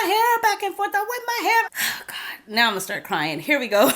hair back and forth. I whip my hair. Oh, God. Now I'm gonna start crying. Here we go.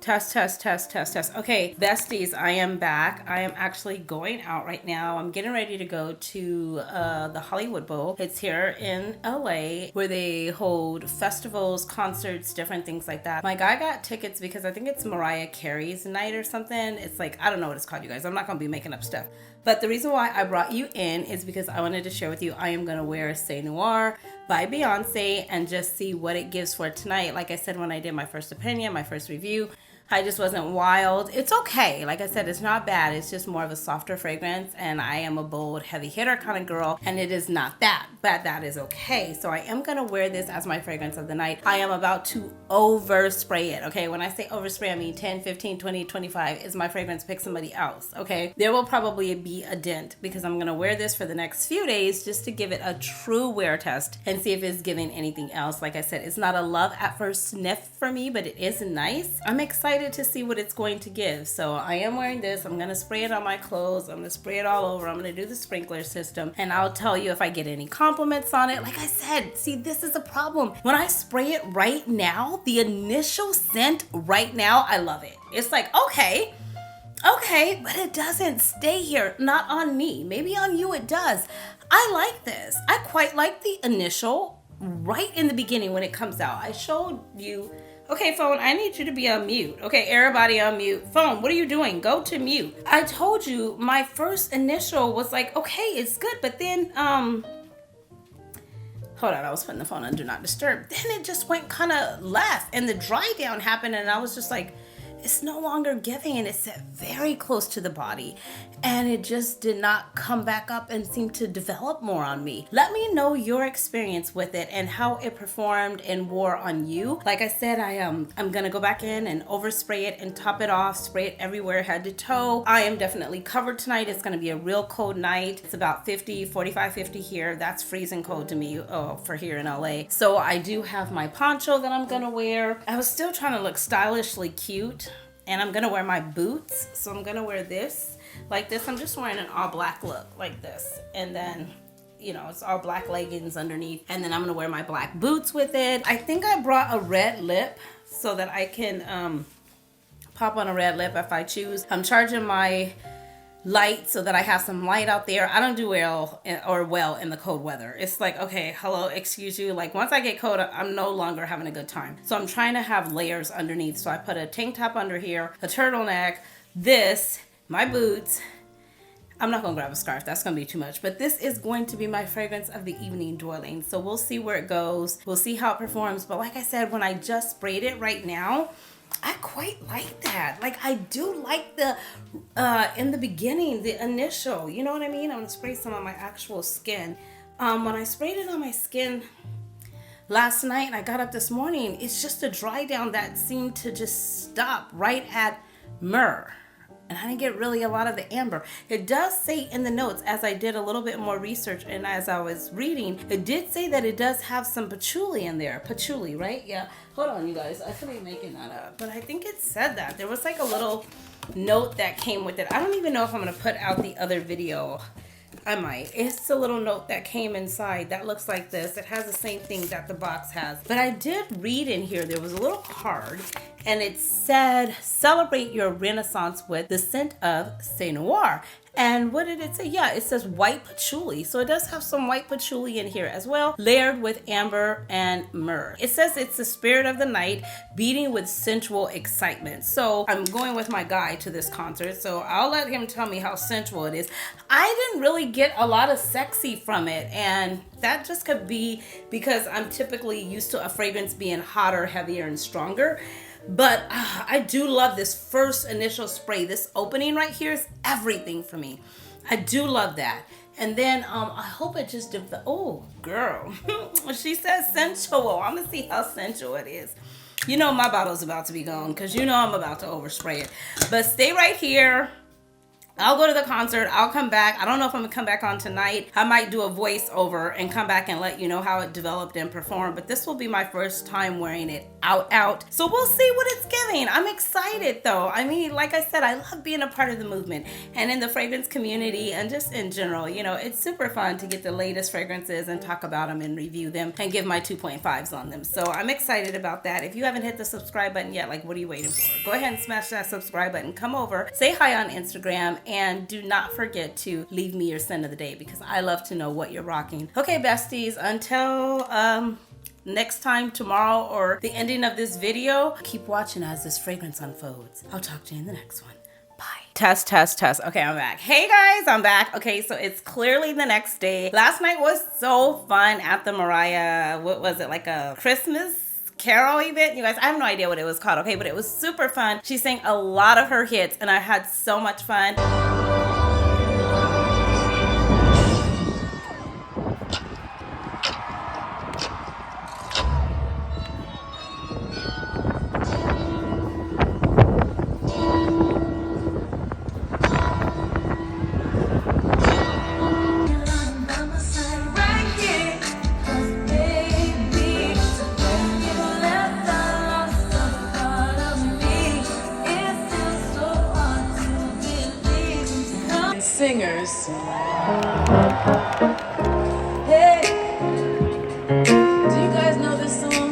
Test, test, test, test, test. Okay, besties, I am back. I am actually going out right now. I'm getting ready to go to the Hollywood Bowl. It's here in LA where they hold festivals, concerts, different things like that. My guy got tickets because I think it's Mariah Carey's night or something. It's like, I don't know what it's called, you guys. I'm not gonna be making up stuff. But the reason why I brought you in is because I wanted to share with you, I am gonna wear C'est Noir by Beyonce and just see what it gives for tonight. Like I said, when I did my first opinion, my first review, I just wasn't wild. It's okay. Like I said, it's not bad. It's just more of a softer fragrance, and I am a bold, heavy hitter kind of girl, and it is not that, but that is okay. So I am gonna wear this as my fragrance of the night. I am about to overspray it, okay? When I say overspray, I mean 10, 15, 20, 25 is my fragrance. Pick somebody else, okay? There will probably be a dent because I'm gonna wear this for the next few days just to give it a true wear test and see if it's giving anything else. Like I said, it's not a love at first sniff for me, but it is nice. I'm excited to see what it's going to give. So I am wearing this. I'm gonna spray it on my clothes. I'm gonna spray it all over. I'm gonna do the sprinkler system, and I'll tell you if I get any compliments on it. Like I said, see, this is a problem. When I spray it right now, the initial scent right now, I love it. It's like, okay, but it doesn't stay here. Not on me. Maybe on you it does. I like this. I quite like the initial right in the beginning when it comes out. I showed you. Okay, phone, I need you to be on mute. Okay, everybody on mute. Phone, what are you doing? Go to mute. I told you my first initial was like, okay, it's good, but then, hold on, I was putting the phone on Do Not Disturb. Then it just went kind of left, and the dry down happened, and I was just like, it's no longer giving, and it set very close to the body, and it just did not come back up and seem to develop more on me. Let me know your experience with it and how it performed and wore on you. Like I said, I'm gonna go back in and overspray it and top it off, spray it everywhere, head to toe. I am definitely covered tonight. It's gonna be a real cold night. It's about 50, 45, 50 here. That's freezing cold to me for here in LA. So I do have my poncho that I'm gonna wear. I was still trying to look stylishly cute, and I'm gonna wear my boots. So I'm gonna wear this like this. I'm just wearing an all black look like this. And then, you know, it's all black leggings underneath. And then I'm gonna wear my black boots with it. I think I brought a red lip so that I can pop on a red lip if I choose. I'm charging my light so that I have some light out there. I don't do well in the cold weather. It's like, okay, hello, excuse you. Like once I get cold, I'm no longer having a good time. So I'm trying to have layers underneath. So I put a tank top under here, a turtleneck, this, my boots. I'm not gonna grab a scarf, that's gonna be too much, but this is going to be my fragrance of the evening, darling. So we'll see where it goes. We'll see how it performs. But like I said, when I just sprayed it right now, I quite like that. Like I do like the, in the beginning, the initial, you know what I mean? I'm gonna spray some on my actual skin. When I sprayed it on my skin last night and I got up this morning, it's just a dry down that seemed to just stop right at myrrh. And I didn't get really a lot of the amber. It does say in the notes, as I did a little bit more research and as I was reading, it did say that it does have some patchouli in there. Patchouli, right? Yeah. Hold on, you guys. I could be making that up. But I think it said that. There was like a little note that came with it. I don't even know if I'm going to put out the other video. I might. It's a little note that came inside that looks like this. It has the same thing that the box has. But I did read in here, there was a little card and it said, celebrate your renaissance with the scent of C'est Noir. And what did it say? Yeah, it says white patchouli. So it does have some white patchouli in here as well, layered with amber and myrrh. It says it's the spirit of the night, beating with sensual excitement. So I'm going with my guy to this concert, so I'll let him tell me how sensual it is. I didn't really get a lot of sexy from it, and that just could be because I'm typically used to a fragrance being hotter, heavier, and stronger. But I do love this first initial spray. This opening right here is everything for me. I do love that. And then I hope it just, oh girl, she says sensual. I'm gonna see how sensual it is. You know my bottle's about to be gone because you know I'm about to overspray it. But stay right here. I'll go to the concert. I'll come back. I don't know if I'm gonna come back on tonight. I might do a voiceover and come back and let you know how it developed and performed. But this will be my first time wearing it out. So we'll see what it's giving. I'm excited though. I mean, like I said, I love being a part of the movement and in the fragrance community and just in general. You know, it's super fun to get the latest fragrances and talk about them and review them and give my 2.5s on them. So I'm excited about that. If you haven't hit the subscribe button yet, like, what are you waiting for? Go ahead and smash that subscribe button. Come over, say hi on Instagram, and do not forget to leave me your scent of the day because I love to know what you're rocking. Okay, besties, until next time, tomorrow, or the ending of this video, keep watching as this fragrance unfolds. I'll talk to you in the next one. Bye. Test. Okay, I'm back. Hey guys, I'm back. Okay, so it's clearly the next day. Last night was so fun at the Mariah, what was it, like a Christmas Carol event? You guys, I have no idea what it was called, okay, but it was super fun. She sang a lot of her hits and I had so much fun. Singers. Hey, do you guys know this song?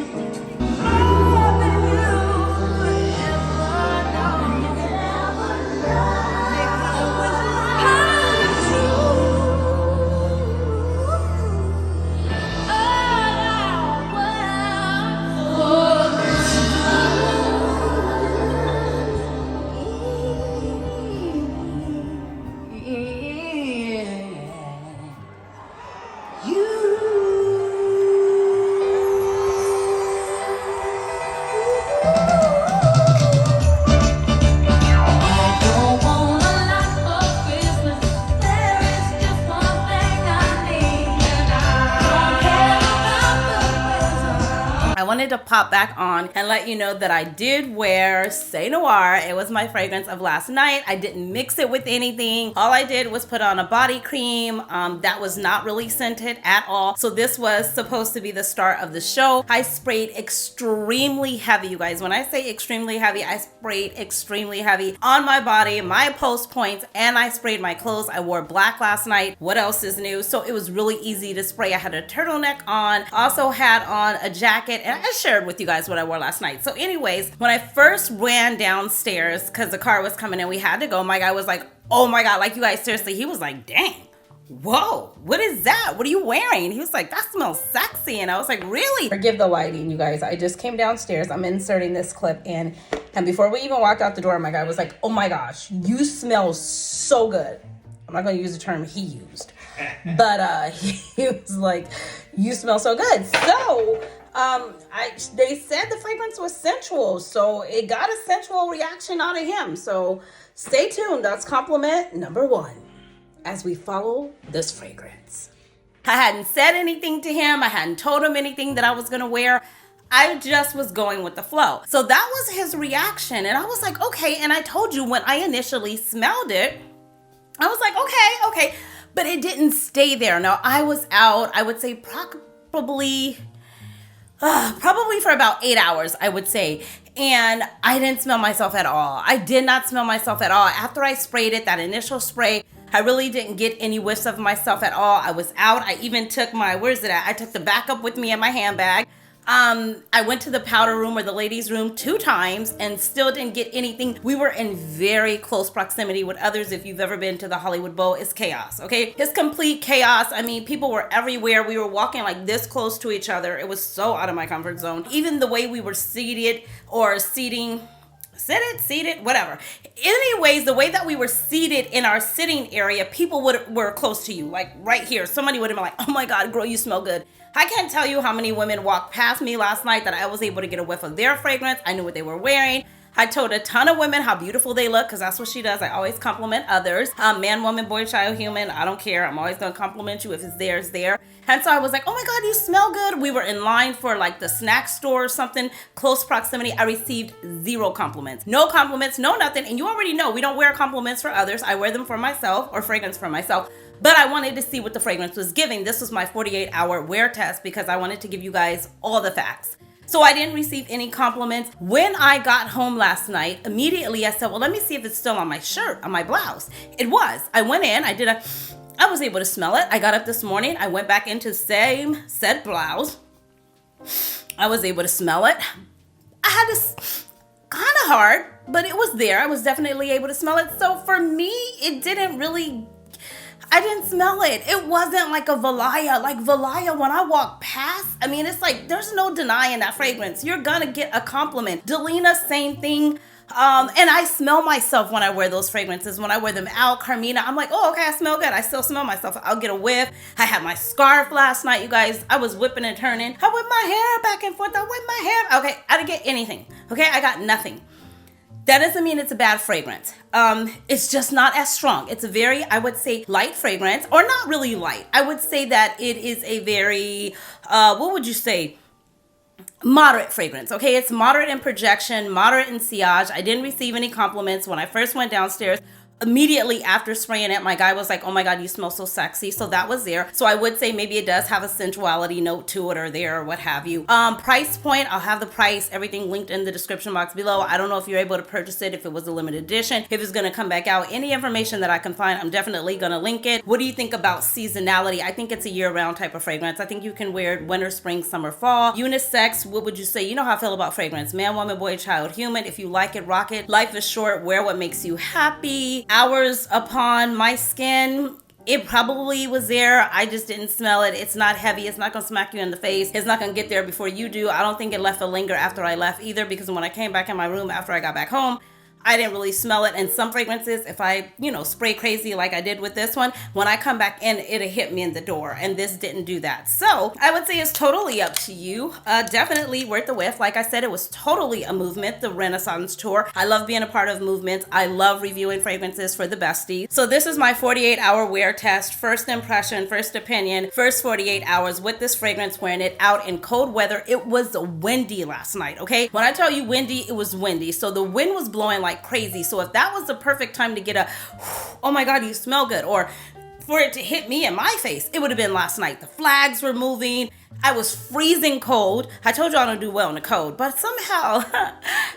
I wanted to pop back on and let you know that I did wear Say Noir. It was my fragrance of last night. I didn't mix it with anything. All I did was put on a body cream that was not really scented at all. So this was supposed to be the start of the show. I sprayed extremely heavy, you guys. When I say extremely heavy, I sprayed extremely heavy on my body, my post points, and I sprayed my clothes. I wore black last night. What else is new? So it was really easy to spray. I had a turtleneck on, also had on a jacket, and I shared with you guys what I wore last night. So anyways, when I first ran downstairs, because the car was coming and we had to go, my guy was like, oh my God, like, you guys, seriously, he was like, dang, whoa, what is that? What are you wearing? He was like, that smells sexy. And I was like, really? Forgive the lighting, you guys. I just came downstairs. I'm inserting this clip in. And before we even walked out the door, my guy was like, oh my gosh, you smell so good. I'm not going to use the term he used, but he was like, you smell so good. So they said the fragrance was sensual, so it got a sensual reaction out of him. So stay tuned. That's compliment number one as we follow this fragrance. I hadn't said anything to him. I hadn't told him anything that I was going to wear. I just was going with the flow. So that was his reaction. And I was like, okay. And I told you when I initially smelled it, I was like, okay. But it didn't stay there. Now, I was out, I would say probably for about 8 hours, I would say. And I didn't smell myself at all. I did not smell myself at all. After I sprayed it, that initial spray, I really didn't get any whiffs of myself at all. I was out. I even took where's it at? I took the backup with me in my handbag. I went to the powder room or the ladies' room 2 times and still didn't get anything. We were in very close proximity with others. If you've ever been to the Hollywood Bowl, it's chaos, okay? It's complete chaos. I mean, people were everywhere. We were walking like this close to each other. It was so out of my comfort zone. Even the way we were seated or seated, whatever. Anyways, the way that we were seated in our sitting area, people were close to you, like right here. Somebody would have been like, oh my God, girl, you smell good. I can't tell you how many women walked past me last night that I was able to get a whiff of their fragrance. I knew what they were wearing. I told a ton of women how beautiful they look because that's what she does. I always compliment others. Man, woman, boy, child, human. I don't care. I'm always going to compliment you. If it's there, it's there. And so I was like, oh my God, you smell good. We were in line for like the snack store or something, close proximity. I received 0 compliments. No compliments, no nothing. And you already know we don't wear compliments for others. I wear them for myself, or fragrance for myself. But I wanted to see what the fragrance was giving. This was my 48-hour wear test because I wanted to give you guys all the facts. So I didn't receive any compliments. When I got home last night, immediately I said, well, let me see if it's still on my shirt, on my blouse. It was. I went in, I was able to smell it. I got up this morning, I went back into the same said blouse. I was able to smell it. I had this kind of hard, but it was there. I was definitely able to smell it. So for me, it didn't really, I didn't smell it. It wasn't like a Valaya. Like Valaya, when I walk past, I mean, it's like, there's no denying that fragrance. You're gonna get a compliment. Delina, same thing. And I smell myself when I wear those fragrances. When I wear them out, Carmina, I'm like, oh, okay, I smell good. I still smell myself. I'll get a whiff. I had my scarf last night, you guys. I was whipping and turning. I whipped my hair back and forth. I whipped my hair. Okay, I didn't get anything. Okay, I got nothing. That doesn't mean it's a bad fragrance. It's just not as strong. It's a very, I would say, light fragrance, or not really light. I would say that it is a very, what would you say? Moderate fragrance. Okay, it's moderate in projection, moderate in sillage. I didn't receive any compliments when I first went downstairs. Immediately after spraying it, my guy was like, oh my God, you smell so sexy. So that was there. So I would say maybe it does have a sensuality note to it, or there, or what have you. Price point, I'll have the price, everything linked in the description box below. I don't know if you're able to purchase it, if it was a limited edition, if it's going to come back out. Any information that I can find, I'm definitely going to link it. What do you think about seasonality? I think it's a year-round type of fragrance. I think you can wear it winter, spring, summer, fall. Unisex, what would you say? You know how I feel about fragrance. Man, woman, boy, child, human. If you like it, rock it. Life is short. Wear what makes you happy. Hours upon my skin, it probably was there. I just didn't smell it. It's not heavy. It's not going to smack you in the face. It's not going to get there before you do. I don't think it left a linger after I left either, because when I came back in my room after I got back home, I didn't really smell it. And some fragrances, if I, spray crazy like I did with this one, when I come back in, it'll hit me in the door. And this didn't do that. So I would say it's totally up to you. Definitely worth the whiff. Like I said, it was totally a movement, the Renaissance tour. I love being a part of movements. I love reviewing fragrances for the Besties. So this is my 48-hour wear test. First impression, first opinion, first 48 hours with this fragrance, wearing it out in cold weather. It was windy last night, okay? When I tell you windy, it was windy. So the wind was blowing like crazy. So if that was the perfect time to get a, oh my God, you smell good, or for it to hit me in my face, it would have been last night. The flags were moving. I was freezing cold. I told you I don't do well in the cold, but somehow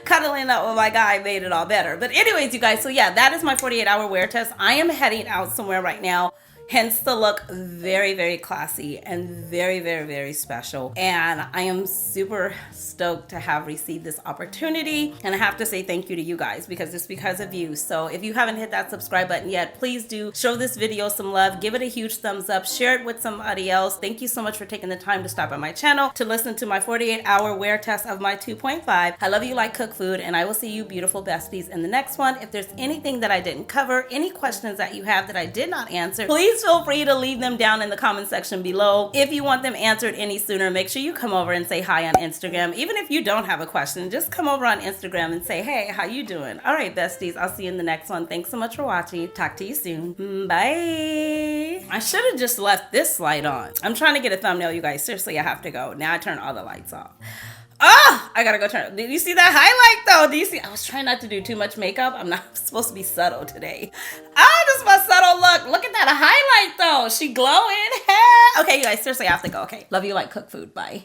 cuddling up with my guy made it all better. But anyways, you guys, so yeah, that is my 48-hour wear test. I am heading out somewhere right now. Hence the look, very, very classy and very, very, very special. And I am super stoked to have received this opportunity. And I have to say thank you to you guys, because it's because of you. So if you haven't hit that subscribe button yet, please do. Show this video some love. Give it a huge thumbs up. Share it with somebody else. Thank you so much for taking the time to stop by my channel to listen to my 48-hour wear test of my 2.5. I love you like cook food, and I will see you beautiful besties in the next one. If there's anything that I didn't cover, any questions that you have that I did not answer, please feel free to leave them down in the comment section below. If you want them answered any sooner, make sure you come over and say hi on Instagram. Even if you don't have a question, just come over on Instagram and say, hey, how you doing? All right, besties, I'll see you in the next one. Thanks so much for watching. Talk to you soon. Bye. I should have just left this light on. I'm trying to get a thumbnail, you guys. Seriously, I have to go. Now I turn all the lights off. Oh, I gotta go turn. Did you see that highlight though? Do you see? I was trying not to do too much makeup. I'm not supposed to be subtle today. Oh, this is my subtle look. Look at that highlight though. She glowing. Okay, you guys, seriously, I have to go. Okay, love you like cook food. Bye.